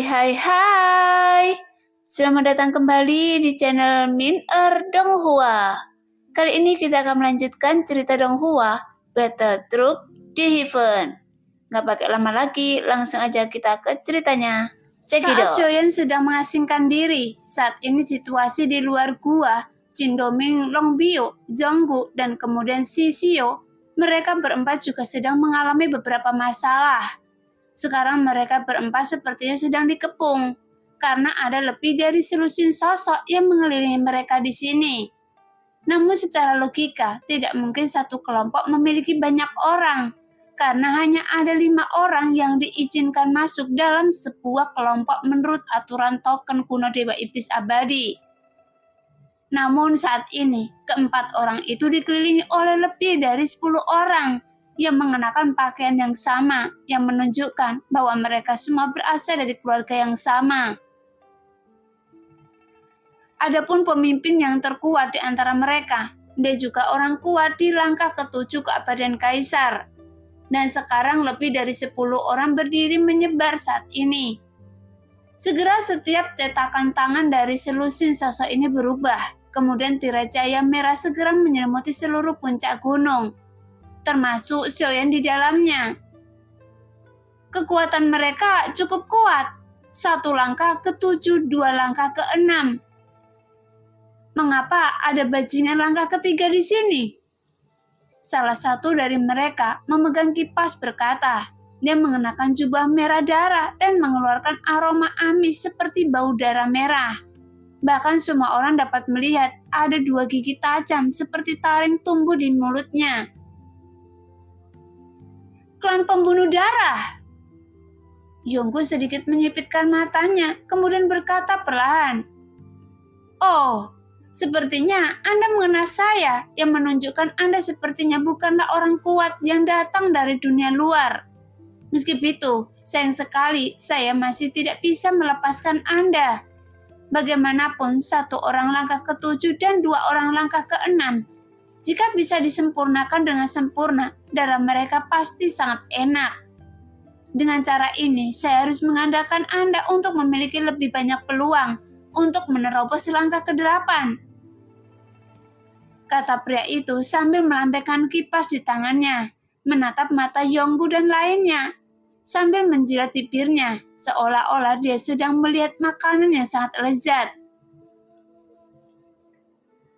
Hai. Selamat datang kembali di channel Min Donghua. Kali ini kita akan melanjutkan cerita Donghua, Battle Troop di Heaven. Gak pakai lama lagi, langsung aja kita ke ceritanya. Saat Xiaoyan sedang mengasingkan diri, saat ini situasi di luar gua, Jin Doming, Long Biu, Zhonggu, dan kemudian Xi Xiu, mereka berempat juga sedang mengalami beberapa masalah. Sekarang mereka berempat sepertinya sedang dikepung, karena ada lebih dari selusin sosok yang mengelilingi mereka di sini. Namun secara logika, tidak mungkin satu kelompok memiliki banyak orang, karena hanya ada 5 orang yang diizinkan masuk dalam sebuah kelompok menurut aturan token kuno Dewa Iblis Abadi. Namun saat ini, keempat orang itu dikelilingi oleh lebih dari 10 orang, yang mengenakan pakaian yang sama, yang menunjukkan bahwa mereka semua berasal dari keluarga yang sama. Adapun pemimpin yang terkuat di antara mereka, dia juga orang kuat di langkah ke-7 keabadian Kaisar. Dan sekarang lebih dari 10 orang berdiri menyebar saat ini. Segera setiap cetakan tangan dari selusin sosok ini berubah, kemudian tirai cahaya merah segera menyelimuti seluruh puncak gunung, termasuk Xiaoyan di dalamnya. Kekuatan mereka cukup kuat. 1 langkah ke-7, 2 langkah ke-6. Mengapa ada bajingan langkah ke-3 di sini? Salah satu dari mereka memegang kipas berkata, dia mengenakan jubah merah darah dan mengeluarkan aroma amis seperti bau darah merah. Bahkan semua orang dapat melihat ada 2 gigi tajam seperti taring tumbuh di mulutnya. Klan pembunuh darah. Yonggu sedikit menyipitkan matanya, kemudian berkata perlahan, "Oh, sepertinya Anda mengenal saya, yang menunjukkan Anda sepertinya bukanlah orang kuat yang datang dari dunia luar. Meski begitu, sayang sekali saya masih tidak bisa melepaskan Anda. Bagaimanapun 1 orang langkah ke-7 dan 2 orang langkah ke-6, jika bisa disempurnakan dengan sempurna, darah mereka pasti sangat enak. Dengan cara ini, saya harus mengandalkan Anda untuk memiliki lebih banyak peluang untuk menerobos langkah ke-8. Kata pria itu sambil melambaikan kipas di tangannya, menatap mata Yonggu dan lainnya, sambil menjilat bibirnya, seolah-olah dia sedang melihat makanan yang sangat lezat.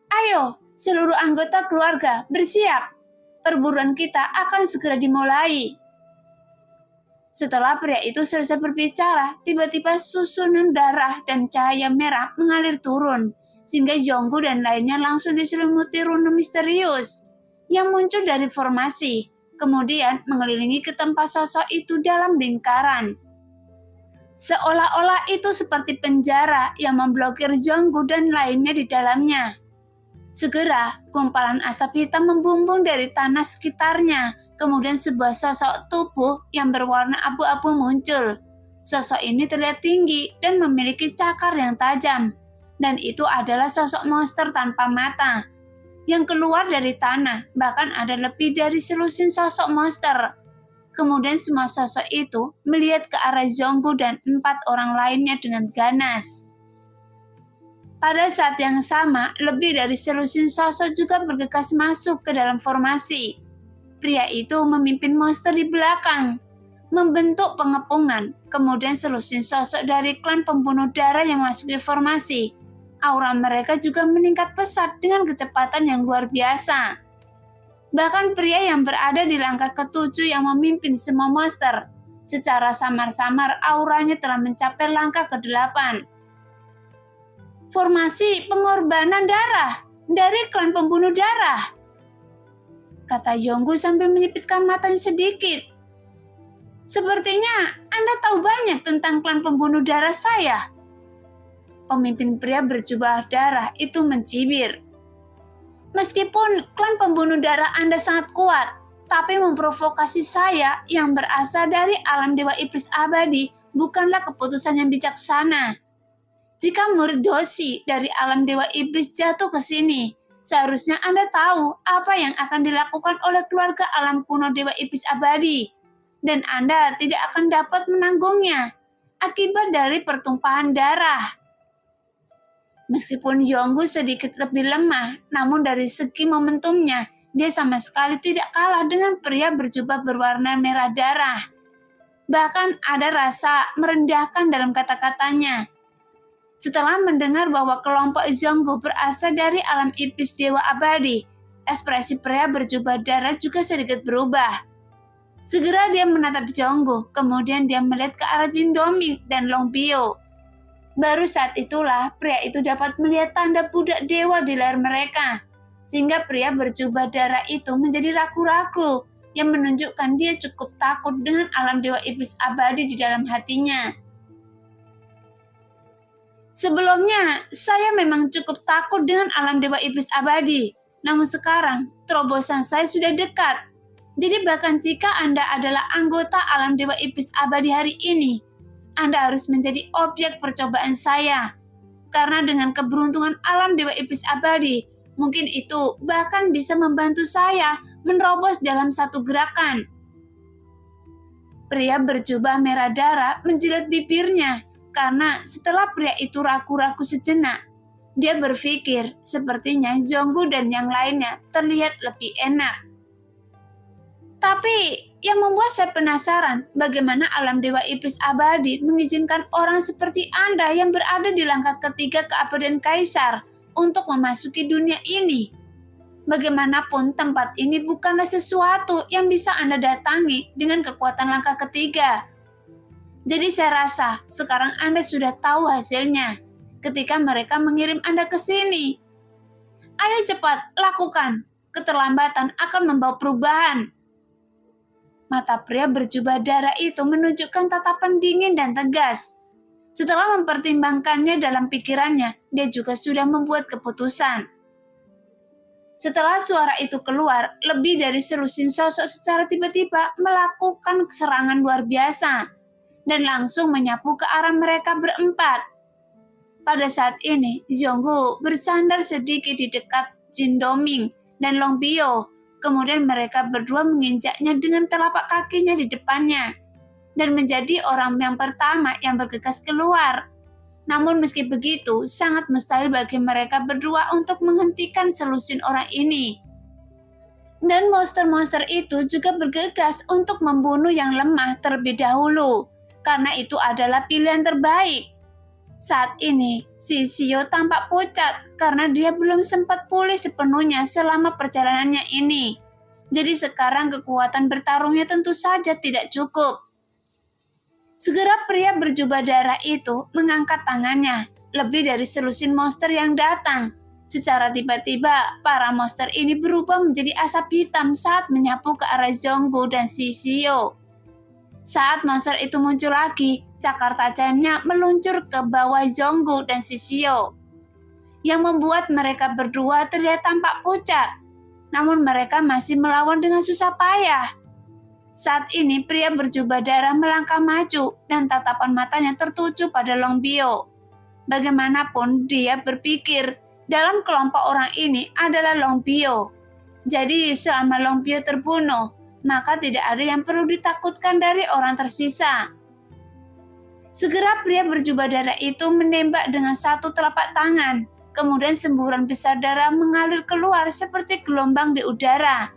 Ayo, seluruh anggota keluarga, bersiap. Perburuan kita akan segera dimulai. Setelah pria itu selesai berbicara, tiba-tiba susunan darah dan cahaya merah mengalir turun, sehingga Yonggu dan lainnya langsung diselimuti rune misterius yang muncul dari formasi, kemudian mengelilingi ke tempat sosok itu dalam lingkaran. Seolah-olah itu seperti penjara yang memblokir Yonggu dan lainnya di dalamnya. Segera, gumpalan asap hitam membumbung dari tanah sekitarnya, kemudian sebuah sosok tubuh yang berwarna abu-abu muncul. Sosok ini terlihat tinggi dan memiliki cakar yang tajam, dan itu adalah sosok monster tanpa mata yang keluar dari tanah, bahkan ada lebih dari selusin sosok monster. Kemudian semua sosok itu melihat ke arah Zhonggu dan 4 orang lainnya dengan ganas. Pada saat yang sama, lebih dari selusin sosok juga bergegas masuk ke dalam formasi. Pria itu memimpin monster di belakang, membentuk pengepungan, kemudian selusin sosok dari klan pembunuh darah yang masuk ke formasi. Aura mereka juga meningkat pesat dengan kecepatan yang luar biasa. Bahkan pria yang berada di langkah ke-7 yang memimpin semua monster, secara samar-samar auranya telah mencapai langkah ke-8. Formasi pengorbanan darah dari klan pembunuh darah, kata Yonggu sambil menyipitkan matanya sedikit. Sepertinya Anda tahu banyak tentang klan pembunuh darah saya. Pemimpin pria berjubah darah itu mencibir. Meskipun klan pembunuh darah Anda sangat kuat, tapi memprovokasi saya yang berasal dari alam Dewa Iblis Abadi bukanlah keputusan yang bijaksana. Jika murid dosi dari alam Dewa Iblis jatuh ke sini, seharusnya Anda tahu apa yang akan dilakukan oleh keluarga alam kuno Dewa Iblis Abadi, dan Anda tidak akan dapat menanggungnya. akibat dari pertumpahan darah. Meskipun Yonggu sedikit lebih lemah, namun dari segi momentumnya, dia sama sekali tidak kalah dengan pria berjubah berwarna merah darah. Bahkan ada rasa merendahkan dalam kata-katanya. Setelah mendengar bahwa kelompok Yonggu berasal dari alam iblis dewa abadi, ekspresi pria berjubah darah juga sedikit berubah. Segera dia menatap Yonggu, kemudian dia melihat ke arah Jin Doming dan Long Bio. Baru saat itulah pria itu dapat melihat tanda budak dewa di leher mereka, sehingga pria berjubah darah itu menjadi ragu-ragu yang menunjukkan dia cukup takut dengan alam dewa iblis abadi di dalam hatinya. Sebelumnya, saya memang cukup takut dengan alam dewa iblis abadi, namun sekarang terobosan saya sudah dekat. Jadi bahkan jika Anda adalah anggota alam dewa iblis abadi hari ini, Anda harus menjadi objek percobaan saya. Karena dengan keberuntungan alam dewa iblis abadi, mungkin itu bahkan bisa membantu saya menerobos dalam satu gerakan. Pria berjubah merah darah menjilat bibirnya, karena setelah pria itu ragu-ragu sejenak, dia berpikir sepertinya Zhonggu dan yang lainnya terlihat lebih enak. Tapi yang membuat saya penasaran bagaimana alam dewa iblis abadi mengizinkan orang seperti Anda yang berada di langkah ketiga keabadian kaisar untuk memasuki dunia ini. Bagaimanapun tempat ini bukanlah sesuatu yang bisa Anda datangi dengan kekuatan langkah ketiga. Jadi saya rasa sekarang Anda sudah tahu hasilnya ketika mereka mengirim Anda ke sini. Ayo cepat, lakukan. Keterlambatan akan membawa perubahan. Mata pria berjubah darah itu menunjukkan tatapan dingin dan tegas. Setelah mempertimbangkannya dalam pikirannya, dia juga sudah membuat keputusan. Setelah suara itu keluar, lebih dari selusin sosok secara tiba-tiba melakukan serangan luar biasa dan langsung menyapu ke arah mereka berempat. Pada saat ini, Zhonggu bersandar sedikit di dekat Jin Doming dan Long Bio. Kemudian mereka berdua menginjaknya dengan telapak kakinya di depannya dan menjadi orang yang pertama yang bergegas keluar. Namun meski begitu, sangat mustahil bagi mereka berdua untuk menghentikan selusin orang ini. Dan monster-monster itu juga bergegas untuk membunuh yang lemah terlebih dahulu, karena itu adalah pilihan terbaik. Saat ini, si Xiao tampak pucat karena dia belum sempat pulih sepenuhnya selama perjalanannya ini. Jadi sekarang kekuatan bertarungnya tentu saja tidak cukup. Segera pria berjubah darah itu mengangkat tangannya, lebih dari selusin monster yang datang. Secara tiba-tiba, para monster ini berubah menjadi asap hitam saat menyapu ke arah Zhonggu dan si Xiao. Saat monster itu muncul lagi, cakar tajamnya meluncur ke bawah Zhonggu dan si Xiao, yang membuat mereka berdua terlihat tampak pucat. Namun mereka masih melawan dengan susah payah. Saat ini pria berjubah darah melangkah maju dan tatapan matanya tertuju pada Long Bio. Bagaimanapun dia berpikir dalam kelompok orang ini adalah Long Bio. Jadi selama Long Bio terbunuh, maka tidak ada yang perlu ditakutkan dari orang tersisa. Segera pria berjubah darah itu menembak dengan satu telapak tangan. Kemudian semburan besar darah mengalir keluar seperti gelombang di udara.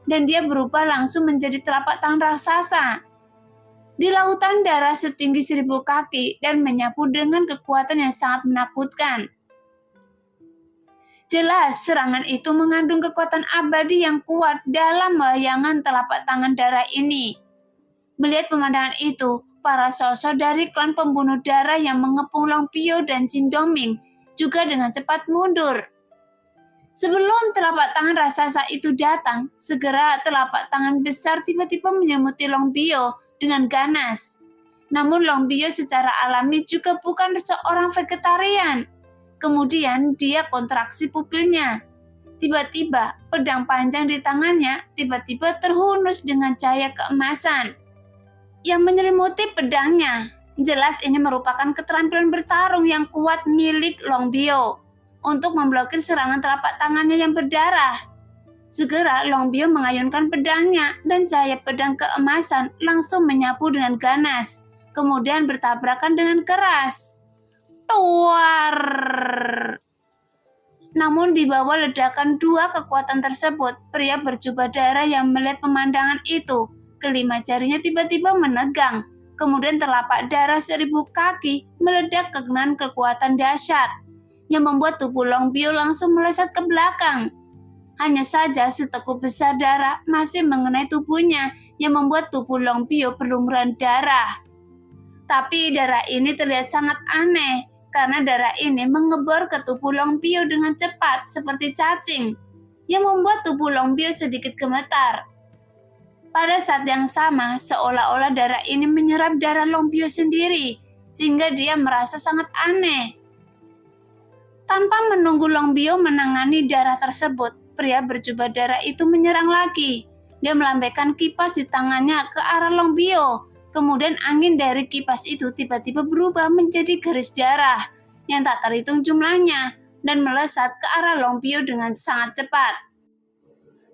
Dan dia berubah langsung menjadi telapak tangan raksasa di lautan darah setinggi 1000 kaki dan menyapu dengan kekuatan yang sangat menakutkan. Jelas serangan itu mengandung kekuatan abadi yang kuat dalam bayangan telapak tangan darah ini. Melihat pemandangan itu, para sosok dari klan pembunuh darah yang mengepung Long Bio dan Jin Doming juga dengan cepat mundur. Sebelum telapak tangan raksasa itu datang, segera telapak tangan besar tiba-tiba menyelimuti Long Bio dengan ganas. Namun Long Bio secara alami juga bukan seorang vegetarian. Kemudian dia kontraksi pupilnya. Tiba-tiba pedang panjang di tangannya tiba-tiba terhunus dengan cahaya keemasan yang menyelimuti pedangnya. Jelas ini merupakan keterampilan bertarung yang kuat milik Long Bio untuk memblokir serangan telapak tangannya yang berdarah. Segera Long Bio mengayunkan pedangnya dan cahaya pedang keemasan langsung menyapu dengan ganas kemudian bertabrakan dengan keras. Tuar! Namun di bawah ledakan dua kekuatan tersebut, pria berjubah darah yang melihat pemandangan itu, kelima jarinya tiba-tiba menegang. Kemudian telapak darah 1000 kaki meledak dengan kekuatan dahsyat, yang membuat tubuh Long Bio langsung melesat ke belakang. Hanya saja seteguk besar darah masih mengenai tubuhnya, yang membuat tubuh Long Bio berlumuran darah. Tapi darah ini terlihat sangat aneh, karena darah ini mengebor ke tubuh Long Bio dengan cepat seperti cacing, yang membuat tubuh Long Bio sedikit gemetar. Pada saat yang sama, seolah-olah darah ini menyerap darah Long Bio sendiri, sehingga dia merasa sangat aneh. Tanpa menunggu Long Bio menangani darah tersebut, pria berjubah darah itu menyerang lagi. Dia melambaikan kipas di tangannya ke arah Long Bio. Kemudian angin dari kipas itu tiba-tiba berubah menjadi garis darah yang tak terhitung jumlahnya dan melesat ke arah Long Bio dengan sangat cepat.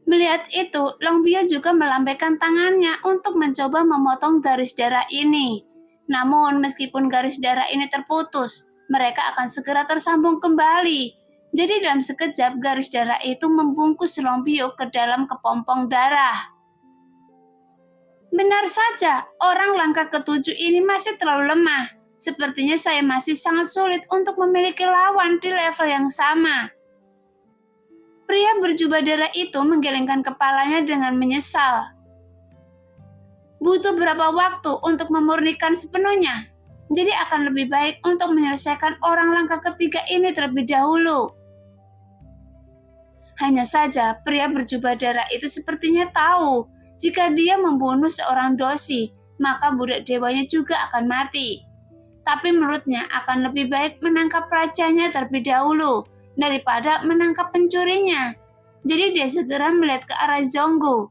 Melihat itu, Long Bio juga melambaikan tangannya untuk mencoba memotong garis darah ini. Namun, meskipun garis darah ini terputus, mereka akan segera tersambung kembali. Jadi dalam sekejap, garis darah itu membungkus Long Bio ke dalam kepompong darah. Benar saja, orang langkah ketujuh ini masih terlalu lemah. Sepertinya saya masih sangat sulit untuk memiliki lawan di level yang sama. Pria berjubah darah itu menggelengkan kepalanya dengan menyesal. Butuh berapa waktu untuk memurnikan sepenuhnya? Jadi akan lebih baik untuk menyelesaikan orang langkah ketiga ini terlebih dahulu. Hanya saja pria berjubah darah itu sepertinya tahu jika dia membunuh seorang dosi, maka budak dewanya juga akan mati. Tapi menurutnya akan lebih baik menangkap rajanya terlebih dahulu daripada menangkap pencurinya. Jadi dia segera melihat ke arah Zhonggu.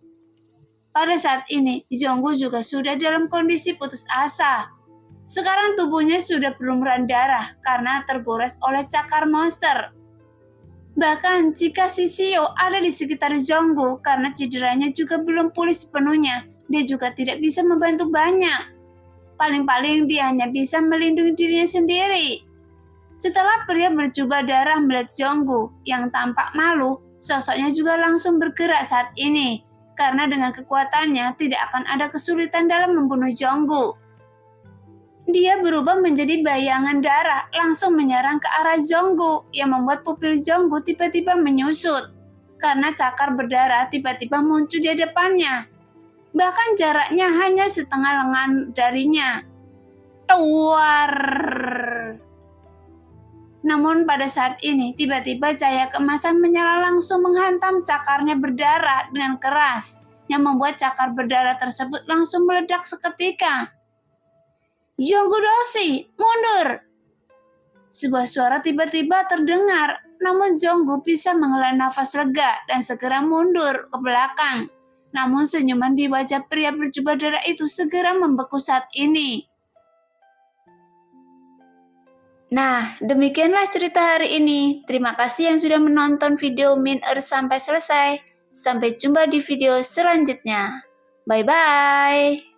Pada saat ini, Zhonggu juga sudah dalam kondisi putus asa. Sekarang tubuhnya sudah berlumuran darah karena tergores oleh cakar monster. Bahkan jika si Xiao ada di sekitar Zhonggu karena cederanya juga belum pulih sepenuhnya, dia juga tidak bisa membantu banyak. Paling-paling dia hanya bisa melindungi dirinya sendiri. Setelah pria berjubah darah melihat Zhonggu yang tampak malu, sosoknya juga langsung bergerak saat ini. Karena dengan kekuatannya tidak akan ada kesulitan dalam membunuh Zhonggu. Dia berubah menjadi bayangan darah langsung menyerang ke arah Zhonggu yang membuat pupil Zhonggu tiba-tiba menyusut. Karena cakar berdarah tiba-tiba muncul di depannya. Bahkan jaraknya hanya setengah lengan darinya. Tuar! Namun pada saat ini tiba-tiba cahaya keemasan menyala langsung menghantam cakarnya berdarah dengan keras yang membuat cakar berdarah tersebut langsung meledak seketika. Zhonggu Doshi, mundur! Sebuah suara tiba-tiba terdengar, namun Zhonggu bisa menghela nafas lega dan segera mundur ke belakang. Namun senyuman di wajah pria berjubah darah itu segera membeku saat ini. Nah, demikianlah cerita hari ini. Terima kasih yang sudah menonton video Min Earth sampai selesai. Sampai jumpa di video selanjutnya. Bye-bye.